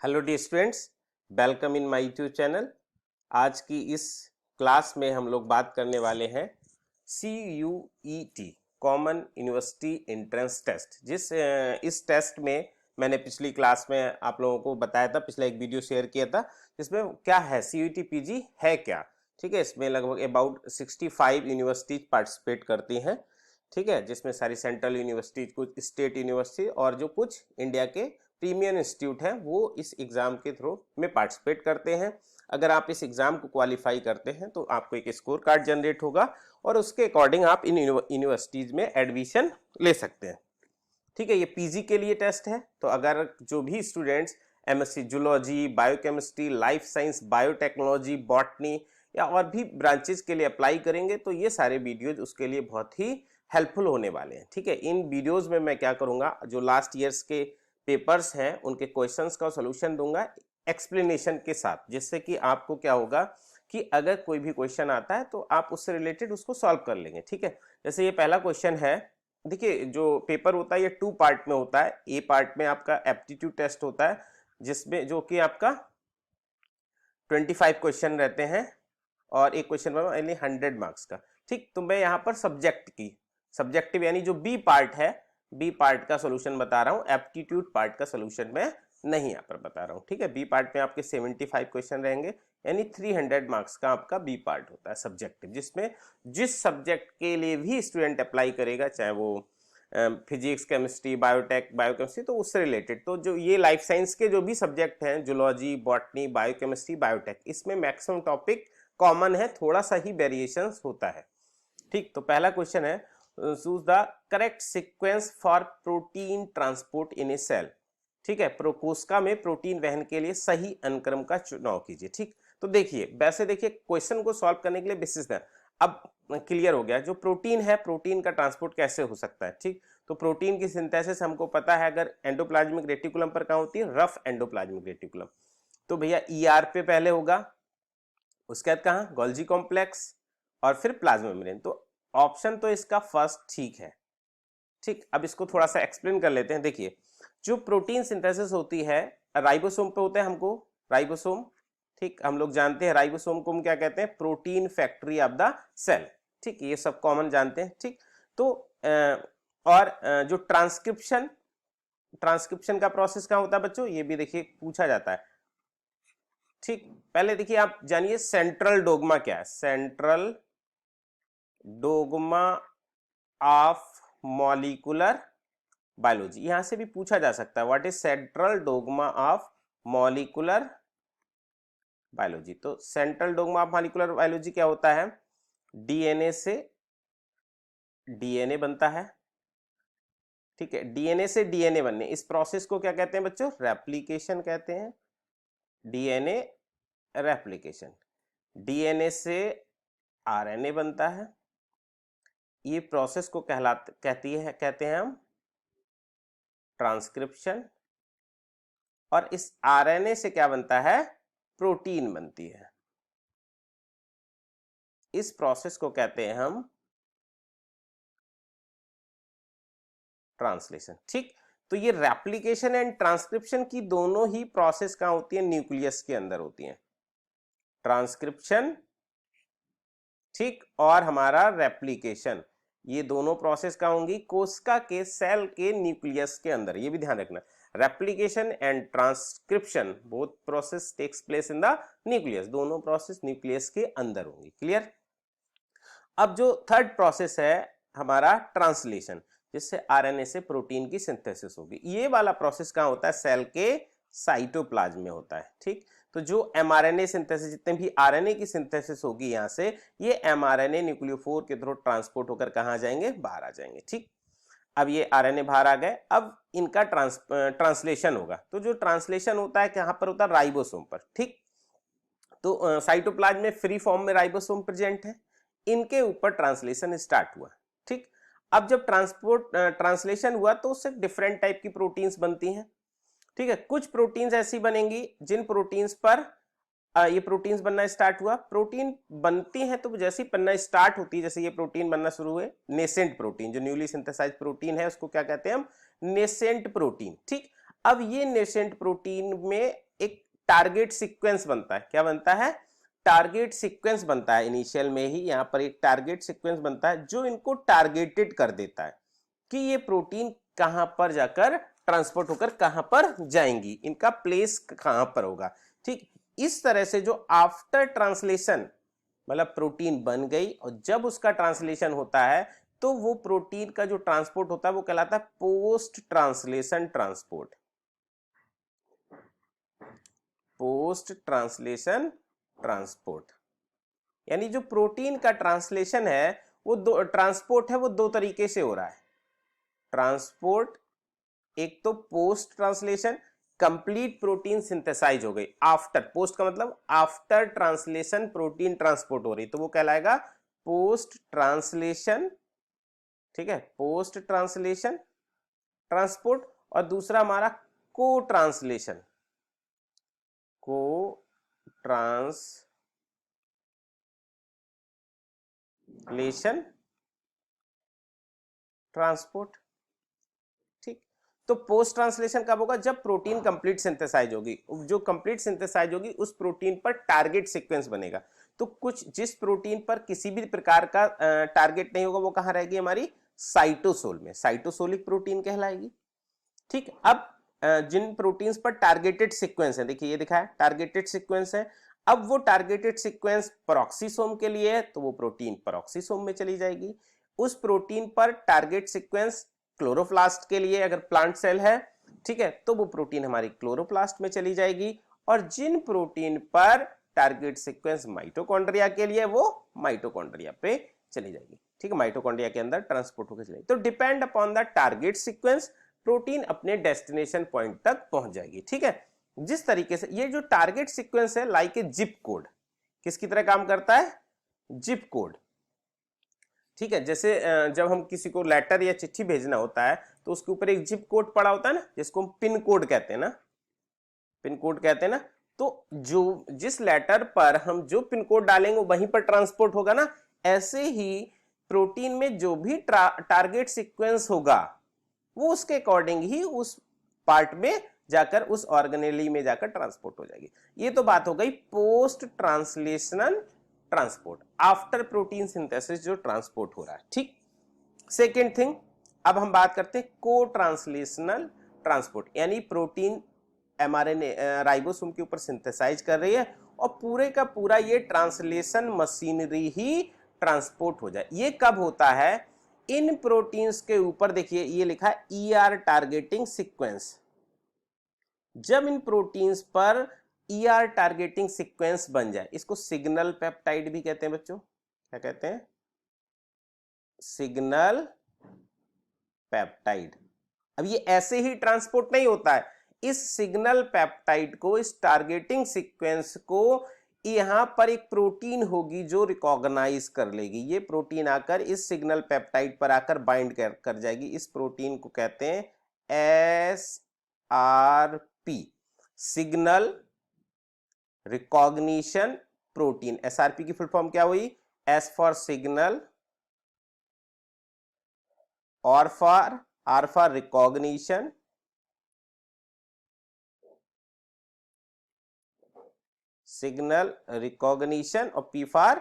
Hello dear students, welcome in my YouTube channel. आज की इस क्लास में हम लोग बात करने वाले हैं CUET common university entrance test. इस टेस्ट में मैंने पिछली क्लास में आप लोगों को बताया था, पिछला एक वीडियो शेयर किया था जिसमें क्या है CUET PG है क्या। ठीक है, इसमें लगभग अबाउट 65 यूनिवर्सिटीज पार्टिसिपेट करती हैं। ठीक है, जिसमें सारी सेंट्रल यूनिवर्सिटीज, कुछ स्टेट यूनिवर्सिटी और जो कुछ इंडिया के प्रीमियर इंस्टीट्यूट हैं वो इस एग्जाम के थ्रू में पार्टिसिपेट करते हैं। अगर आप इस एग्जाम को क्वालिफाई करते हैं तो आपको एक स्कोर कार्ड जनरेट होगा और उसके अकॉर्डिंग आप इन यूनिवर्सिटीज में एडमिशन ले सकते हैं। ठीक है, ये पीजी के लिए टेस्ट है। तो अगर जो भी students MSc zoology, biochemistry, life science, biotechnology, botany या और भी ब्रांचेस के लिए अप्लाई करेंगे तो ये सारे वीडियोज उसके लिए बहुत ही हेल्पफुल होने वाले हैं। ठीक है, इन वीडियोज में मैं क्या करूंगा, जो लास्ट ईयर्स के पेपर्स हैं उनके क्वेश्चंस का सॉल्यूशन दूंगा एक्सप्लेनेशन के साथ, जिससे कि आपको क्या होगा कि अगर कोई भी क्वेश्चन आता है तो आप उससे रिलेटेड उसको सॉल्व कर लेंगे। ठीक है, जैसे ये पहला क्वेश्चन है। देखिए, जो पेपर होता है ये 2 पार्ट में होता है। ए पार्ट में आपका एप्टीट्यूड टेस्ट होता है जिसमें जो कि आपका 25 क्वेश्चन रहते हैं और एक क्वेश्चन में 100 मार्क्स का। ठीक, तो मैं यहाँ पर सब्जेक्टिव यानी जो बी पार्ट है, बी पार्ट का सोल्यूशन बता रहा हूँ, एप्टीट्यूड पार्ट का सोल्यूशन मैं नहीं यहाँ पर बता रहा हूँ। ठीक है, बी पार्ट में आपके 75 क्वेश्चन रहेंगे यानी 300 मार्क्स का आपका बी पार्ट होता है सब्जेक्टिव, जिसमें जिस सब्जेक्ट के लिए भी स्टूडेंट अप्लाई करेगा, चाहे वो फिजिक्स, केमिस्ट्री, बायोटेक, बायोकेमिस्ट्री, तो उससे रिलेटेड, तो जो ये लाइफ साइंस के जो भी सब्जेक्ट हैं, जूलॉजी, बॉटनी, बायोकेमिस्ट्री, बायोटेक, इसमें मैक्सिमम टॉपिक कॉमन है, थोड़ा सा ही वेरिएशंस होता है। ठीक, तो पहला क्वेश्चन है, choose the correct sequence for protein transport in a cell. ठीक है, कोशिका में प्रोटीन वहन के लिए सही अनुक्रम का चुनाव कीजिए। ठीक, तो देखिए, वैसे देखिए क्वेश्चन को सॉल्व करने के लिए बेसिस है। अब क्लियर हो गया, जो प्रोटीन है, प्रोटीन का ट्रांसपोर्ट कैसे हो सकता है। ठीक, तो प्रोटीन की सिंथेसिस हमको पता है, अगर एंडोप्लाज्मिक रेटिकुलम पर कहाँ होती है, रफ एंडोप्लाज्मिक रेटिकुलम। तो भैया ER पे पहले होगा, उसके बाद कहाँ, गोल्जी कॉम्प्लेक्स और फिर प्लाज्मा मेम्ब्रेन। तो ऑप्शन तो इसका फर्स्ट ठीक है। ठीक, अब इसको थोड़ा सा एक्सप्लेन कर लेते हैं। देखिए, जो प्रोटीन सिंथेसिस होती है राइबोसोम पे होता है, हमको राइबोसोम। ठीक, हम लोग जानते हैं राइबोसोम को हम क्या कहते हैं, protein factory of the cell. ठीक, ये सब कॉमन जानते हैं। ठीक, तो जो ट्रांसक्रिप्शन का प्रोसेस कहाँ होता है बच्चों, ये भी देखिए पूछा जाता है। ठीक, पहले देखिए आप जानिए सेंट्रल डोग्मा क्या है। Central dogma of molecular biology, यहां से भी पूछा जा सकता है, what is central dogma of molecular biology. तो central dogma of molecular biology क्या होता है, डीएनए से डीएनए बनता है। ठीक है, डीएनए से डीएनए बनने, इस प्रोसेस को क्या कहते हैं बच्चों, रेप्लिकेशन कहते हैं। DNA replication. डीएनए से आरएनए बनता है, ये प्रोसेस को कहते हैं हम ट्रांसक्रिप्शन। और इस आरएनए से क्या बनता है, प्रोटीन बनती है। इस प्रोसेस को कहते हैं हम ट्रांसलेशन। ठीक, तो ये रेप्लिकेशन एंड ट्रांसक्रिप्शन की दोनों ही प्रोसेस कहां होती है, न्यूक्लियस के अंदर होती है। ट्रांसक्रिप्शन, ठीक, और हमारा रेप्लिकेशन, ये दोनों प्रोसेस कहां होंगी, कोशिका के सेल के न्यूक्लियस के अंदर। ये भी ध्यान रखना, replication and transcription both process takes place in the nucleus, दोनों प्रोसेस न्यूक्लियस के अंदर होंगी। क्लियर। अब जो थर्ड प्रोसेस है हमारा ट्रांसलेशन, जिससे आरएनए से प्रोटीन की सिंथेसिस होगी। ये वाला प्रोसेस कहां होता है, सेल के साइटोप्लाज्म में होता है। ठीक, तो जो एमआरएनए सिंथेसिस, जितने भी आरएनए की सिंथेसिस होगी यहां से, ये एमआरएनए न्यूक्लियोफोर के थ्रू ट्रांसपोर्ट होकर कहां जाएंगे, बाहर आ जाएंगे। ठीक, अब ये आरएनए बाहर आ गए, अब इनका ट्रांसलेशन होगा। तो जो ट्रांसलेशन होता है कहां पर होता है, राइबोसोम पर। ठीक, तो साइटोप्लाज्म में फ्री फॉर्म में राइबोसोम प्रेजेंट है, इनके ऊपर ट्रांसलेशन स्टार्ट हुआ। ठीक, अब जब ट्रांसलेशन हुआ तो उससे डिफरेंट टाइप की प्रोटीन्स बनती हैं। ठीक है, कुछ प्रोटीन्स ऐसी बनेंगी जिन प्रोटीन्स पर ये प्रोटीन्स बनना स्टार्ट हुआ। प्रोटीन बनती हैं तो जैसे ही बनना स्टार्ट होती है, जैसे ये प्रोटीन बनना शुरू हुए, नेसेंट प्रोटीन, जो न्यूली सिंथेसाइज प्रोटीन है उसको क्या कहते हैं हम, नेसेंट प्रोटीन। ठीक, अब ये नेसेंट प्रोटीन में एक टारगेट सीक्वेंस बनता है। क्या बनता है? टारगेट सीक्वेंस बनता है। इनिशियल में ही यहाँ पर एक टारगेट सीक्वेंस बनता है जो इनको टारगेटेड कर देता है कि ये प्रोटीन कहां पर जाकर ट्रांसपोर्ट होकर कहां पर जाएंगी, इनका प्लेस कहां पर होगा। ठीक, इस तरह से जो आफ्टर ट्रांसलेशन मतलब प्रोटीन बन गई और जब उसका ट्रांसलेशन होता है तो वो प्रोटीन का जो ट्रांसपोर्ट होता है वो कहलाता है post translation transport. Post translation transport यानी जो प्रोटीन का ट्रांसलेशन है वो ट्रांसपोर्ट है वो दो तरीके से हो रहा है। ट्रांसपोर्ट एक तो post translation, complete protein synthesize हो गई, आफ्टर, पोस्ट का मतलब आफ्टर ट्रांसलेशन प्रोटीन ट्रांसपोर्ट हो रही तो वो कहलाएगा पोस्ट ट्रांसलेशन। ठीक है, पोस्ट ट्रांसलेशन ट्रांसपोर्ट। और दूसरा हमारा को ट्रांसलेशन, को ट्रांसलेशन ट्रांसपोर्ट। ठीक, तो पोस्ट ट्रांसलेशन कब होगा? जब प्रोटीन कंप्लीट सिंथेसाइज होगी। जो कंप्लीट सिंथेसाइज होगी उस प्रोटीन पर टारगेट सीक्वेंस बनेगा। तो कुछ जिस प्रोटीन पर किसी भी प्रकार का टारगेट नहीं होगा वो कहां रहेगी? हमारी साइटोसोल में, साइटोसोलिक प्रोटीन कहलाएगी। ठीक, अब जिन प्रोटीन्स पर टारगेटेड सीक्वेंस है, देखिए ये दिखा है टारगेटेड सीक्वेंस है, अब वो टारगेटेड सीक्वेंस पेरोक्सीसोम के लिए है तो वो प्रोटीन पेरोक्सीसोम में चली जाएगी। उस प्रोटीन पर टारगेट सीक्वेंस क्लोरोप्लास्ट के लिए अगर प्लांट सेल है, ठीक है, तो वो प्रोटीन हमारी क्लोरोप्लास्ट में चली जाएगी। और जिन प्रोटीन पर टारगेट सीक्वेंस माइटोकॉन्ड्रिया के लिए वो माइटोकॉन्ड्रिया पे चली जाएगी। ठीक है, माइटोकॉन्ड्रिया के अंदर ट्रांसपोर्ट होकर चलेगी। तो depend upon the target sequence protein अपने डेस्टिनेशन पॉइंट तक पहुंच जाएगी। ठीक है, जिस तरीके से ये जो टारगेट सीक्वेंस है लाइक ए जिप कोड, किसकी तरह काम करता है? Zip code. ठीक है, जैसे जब हम किसी को लेटर या चिट्ठी भेजना होता है तो उसके ऊपर एक जिप कोड पड़ा होता है ना, जिसको हम पिन कोड कहते हैं ना, पिन कोड कहते हैं ना। तो जो जिस लेटर पर हम जो पिन कोड डालेंगे वहीं पर ट्रांसपोर्ट होगा ना, ऐसे ही प्रोटीन में जो भी टारगेट सीक्वेंस होगा वो उसके अकॉर्डिंग ही उस पार्ट में जाकर उस ऑर्गेनेली में जाकर ट्रांसपोर्ट हो जाएगी। ये तो बात हो गई post translational transport, after protein synthesis जो ट्रांसपोर्ट हो रहा है। ठीक, सेकेंड थिंग, अब हम बात करते हैं को ट्रांसलेशनल ट्रांसपोर्ट, यानी प्रोटीन एमआरएनए राइबोसोम के ऊपर सिंथेसाइज कर रही है और पूरे का पूरा ये ट्रांसलेशन मशीनरी ही ट्रांसपोर्ट हो जाए। ये कब होता है? इन प्रोटीन्स के ऊपर देखिए ये लिखा है ईआर टारगेटिंग सीक्वेंस। जब इन प्रोटीन्स पर ईआर टारगेटिंग सीक्वेंस बन जाए, इसको सिग्नल पेप्टाइड भी कहते हैं बच्चों। क्या कहते हैं? Signal peptide. अब ये ऐसे ही ट्रांसपोर्ट नहीं होता है, इस सिग्नल पेप्टाइड को, इस टारगेटिंग सीक्वेंस को यहां पर एक प्रोटीन होगी जो रिकॉग्नाइज कर लेगी। ये प्रोटीन आकर इस सिग्नल पेप्टाइड पर आकर बाइंड कर जाएगी। इस प्रोटीन को कहते हैं SRP, signal recognition protein. SRP की फुल फॉर्म क्या हुई? S for signal, R for recognition, signal recognition और P for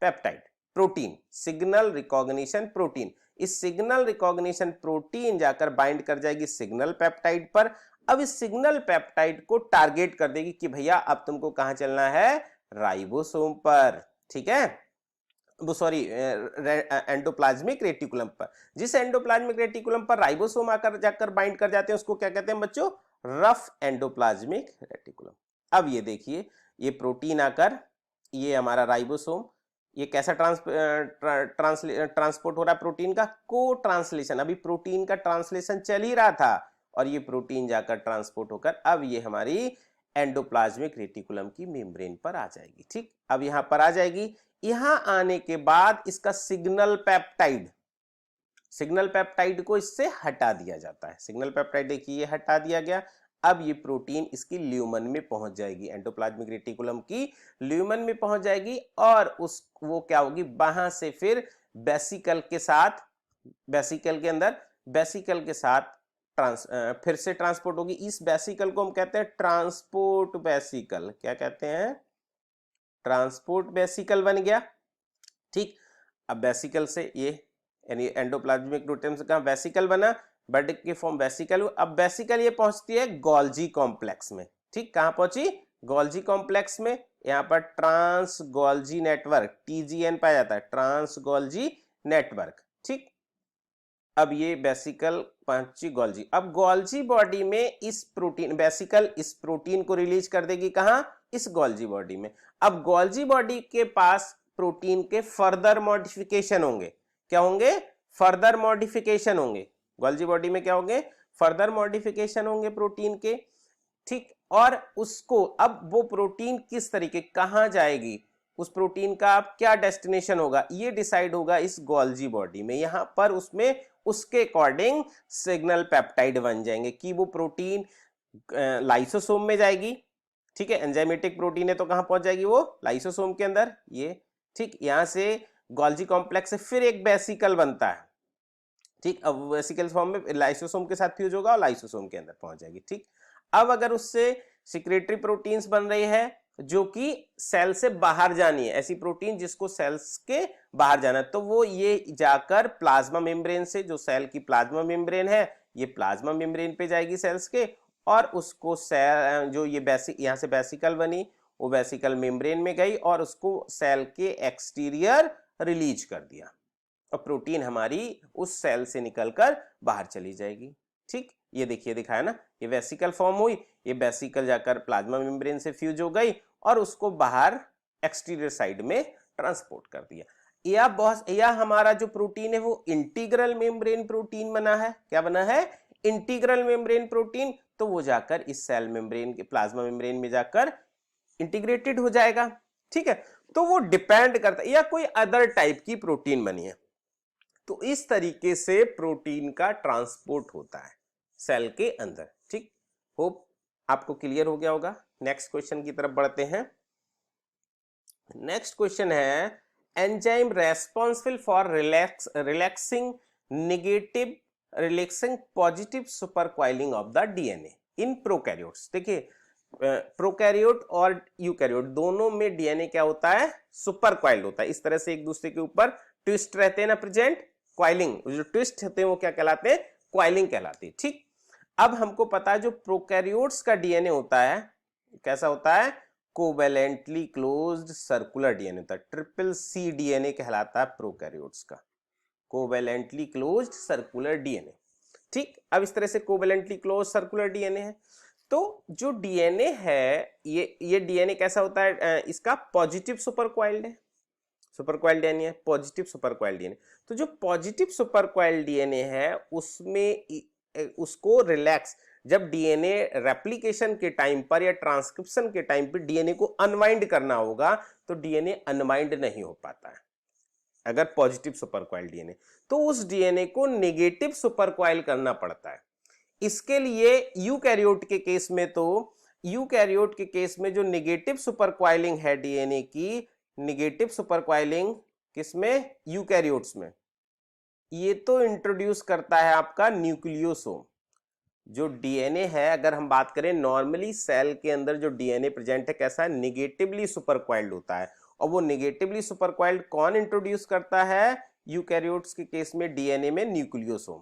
peptide protein, signal recognition protein. इस सिग्नल रिकॉग्निशन प्रोटीन जाकर बाइंड कर जाएगी सिग्नल पेप्टाइड पर। अब इस सिग्नल पेप्टाइड को टारगेट कर देगी कि भैया अब तुमको कहां चलना है? राइबोसोम पर। ठीक है, वो सॉरी एंडोप्लाज्मिक रेटिकुलम पर। जिस एंडोप्लाज्मिक रेटिकुलम पर राइबोसोम आकर जाकर बाइंड कर जाते हैं उसको क्या कहते हैं बच्चों? Rough endoplasmic reticulum. अब ये देखिए ये प्रोटीन आकर, ये हमारा राइबोसोम, ये कैसा ट्रांसपोर्ट हो रहा है प्रोटीन का? को ट्रांसलेशन। अभी प्रोटीन का ट्रांसलेशन चल ही रहा था और ये प्रोटीन जाकर ट्रांसपोर्ट होकर अब ये हमारी एंडोप्लाज्मिक रेटिकुलम की मेम्ब्रेन पर आ जाएगी। ठीक, अब यहां पर आ जाएगी। यहां आने के बाद इसका सिग्नल पेप्टाइड को इससे हटा दिया जाता है। सिग्नल पेप्टाइड देखिए ये हटा दिया गया। अब ये प्रोटीन इसकी ल्यूमन में पहुंच जाएगी, एंडोप्लाज्मिक रेटिकुलम की ल्यूमन में पहुंच जाएगी और वो क्या होगी? वहां से फिर वेसिकल के साथ, वेसिकल के अंदर, वेसिकल के साथ फिर से ट्रांसपोर्ट होगी। इस वेसिकल को हम कहते हैं ट्रांसपोर्ट वेसिकल। क्या कहते हैं? ट्रांसपोर्ट वेसिकल बन गया। ठीक, अब वेसिकल से ये यानी एंडोप्लाज्मिक रेटिकुलम से कहा वेसिकल बना, बर्ड के फॉर्म वेसिकल। अब वेसिकल ये पहुंचती है गोल्जी कॉम्प्लेक्स में। ठीक, कहां पहुंची? गोल्जी कॉम्प्लेक्स में। यहाँ पर ट्रांस गोल्जी नेटवर्क TGN पाया जाता है, ट्रांस गोल्जी नेटवर्क। ठीक, अब ये वेसिकल पहुंची गोल्जी। अब गोल्जी बॉडी में इस प्रोटीन वेसिकल इस प्रोटीन को रिलीज कर देगी कहां? इस गोल्जी बॉडी में। अब गोल्जी बॉडी के पास प्रोटीन के फर्दर मॉडिफिकेशन होंगे। क्या होंगे? फर्दर मॉडिफिकेशन होंगे। गोल्जी बॉडी में क्या होंगे? फर्दर मॉडिफिकेशन होंगे प्रोटीन के। ठीक, और उसको अब वो प्रोटीन किस तरीके कहां जाएगी, उस प्रोटीन का अब क्या डेस्टिनेशन होगा, ये डिसाइड होगा इस गोल्जी बॉडी में। यहां पर उसमें उसके अकॉर्डिंग सिग्नल पेप्टाइड बन जाएंगे कि वो प्रोटीन लाइसोसोम में जाएगी। ठीक है, एंजाइमेटिक प्रोटीन है तो कहां पहुंच जाएगी वो? लाइसोसोम के अंदर। ये ठीक, यहां से गोल्जी कॉम्प्लेक्स से फिर एक वेसिकल बनता है। ठीक, अब वेसिकल फॉर्म में लाइसोसोम के साथ फ्यूज होगा और लाइसोसोम के अंदर पहुंच जाएगी। ठीक, अब अगर उससे सिक्रेटरी प्रोटीन्स बन रही है जो कि सेल से बाहर जानी है, ऐसी प्रोटीन जिसको सेल्स के बाहर जाना है, तो वो ये जाकर प्लाज्मा मेम्ब्रेन से, जो सेल की प्लाज्मा मेम्ब्रेन है, ये प्लाज्मा मेम्ब्रेन पे जाएगी सेल्स के, और उसको सेल जो ये यहाँ से वेसिकल बनी, वो वेसिकल मेम्ब्रेन में गई और उसको सेल के एक्सटीरियर रिलीज कर दिया और प्रोटीन हमारी उस सेल से निकलकर बाहर चली जाएगी। ठीक, ये देखिए दिखाया ना, ये वेसिकल फॉर्म हुई, ये वेसिकल जाकर प्लाज्मा मेम्ब्रेन से फ्यूज हो गई और उसको बाहर एक्सटीरियर साइड में ट्रांसपोर्ट कर दिया। या हमारा जो प्रोटीन है वो इंटीग्रल मेम्ब्रेन प्रोटीन बना है। क्या बना है? Integral membrane protein. तो वो जाकर इस सेल मेम्ब्रेन के प्लाज्मा मेम्ब्रेन में जाकर इंटीग्रेटेड हो जाएगा। ठीक है, तो वो डिपेंड करता है, या कोई अदर टाइप की प्रोटीन बनी है। तो इस तरीके से प्रोटीन का ट्रांसपोर्ट होता है सेल के अंदर। ठीक, होप आपको क्लियर हो गया होगा। नेक्स्ट क्वेश्चन की तरफ बढ़ते हैं। नेक्स्ट क्वेश्चन है enzyme responsible for relaxing positive supercoiling of the DNA in prokaryotes. देखिए, प्रोकैरियोट और यूकैरियोट दोनों में डीएनए क्या होता है? सुपरकॉइल्ड होता है। इस तरह से एक दूसरे के ऊपर ट्विस्ट रहते हैं ना, प्रेजेंट क्वाइलिंग, जो ट्विस्ट होते हैं वो क्या कहलाते हैं? क्वाइलिंग कहलाती है। ठीक, अब हमको पता है जो प्रोकैरियोट्स का डीएनए होता है कैसा होता है? कोवेलेंटली क्लोज्ड सर्कुलर डीएनए होता है। CCC डीएनए कहलाता है प्रोकैरियोट्स का, कोवेलेंटली क्लोज्ड सर्कुलर डीएनए। ठीक, अब इस तरह से कोवेलेंटली क्लोज्ड सर्कुलर डीएनए है। तो जो डीएनए है ये डीएनए कैसा होता है? इसका पॉजिटिव सुपरकॉइल्ड है, सुपरकॉइल्ड डीएनए है, पॉजिटिव सुपरकॉइल्ड डीएनए। तो जो पॉजिटिव सुपरकॉइल्ड डीएनए है उसमें उसको रिलैक्स, जब डीएनए रेप्लिकेशन के टाइम पर या ट्रांसक्रिप्शन के टाइम पर डीएनए को अनवाइंड करना होगा तो डीएनए अनवाइंड नहीं हो पाता है अगर पॉजिटिव सुपरकॉइल डीएनए, तो उस डीएनए को नेगेटिव सुपरकॉइल करना पड़ता है। इसके लिए यूकैरियोट के केस में, तो यूकैरियोट के केस में जो नेगेटिव सुपरकॉइलिंग है डीएनए की, नेगेटिव सुपरकॉइलिंग किसमें? यूकैरियोट्स में। ये तो इंट्रोड्यूस करता है आपका न्यूक्लियोसोम। जो डीएनए है, अगर हम बात करें नॉर्मली सेल के अंदर जो डीएनए प्रेजेंट है कैसा है? नेगेटिवली सुपरकॉइल्ड होता है। और वो नेगेटिवली सुपरकॉइल्ड कौन इंट्रोड्यूस करता है? यूकैरियोट्स के केस में डीएनए में न्यूक्लियोसोम।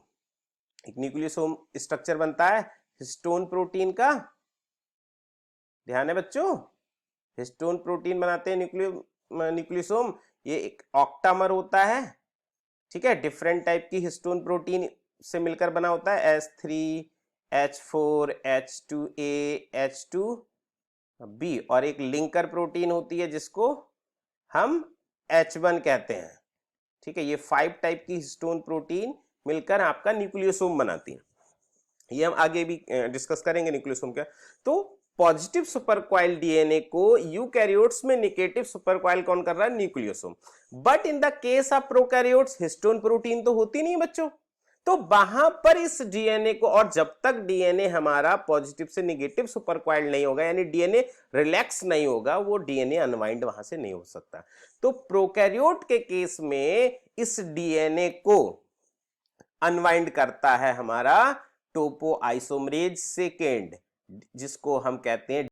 एक न्यूक्लियोसोम स्ट्रक्चर बनता है हिस्टोन प्रोटीन का, ध्यान है बच्चों, हिस्टोन प्रोटीन बनाते हैं न्यूक्लियोसोम। ये एक ऑक्टामर होता है। ठीक है, डिफरेंट टाइप की हिस्टोन प्रोटीन से मिलकर बना होता है, H3H4 H2A H2B, और एक लिंकर प्रोटीन होती है जिसको हम H1 कहते हैं। ठीक है, ये 5 टाइप की हिस्टोन प्रोटीन मिलकर आपका न्यूक्लियोसोम बनाती है। ये हम आगे भी डिस्कस करेंगे न्यूक्लियोसोम क्या। तो पॉजिटिव सुपरकॉइल डीएनए को यूकैरियोट्स में नेगेटिव सुपरकॉइल कौन कर रहा है? Nucleosome. But in the case of prokaryotes histone protein तो होती नहीं बच्चों, तो वहां पर इस डीएनए को, और जब तक डीएनए हमारा पॉजिटिव से नेगेटिव सुपरकॉइल्ड नहीं होगा, यानी डीएनए रिलैक्स नहीं होगा, वो डीएनए अनवाइंड वहां से नहीं हो सकता। तो प्रोकैरियोट के केस में इस डीएनए को अनवाइंड करता है हमारा टोपो आइसोमरेज सेकेंड, जिसको हम कहते हैं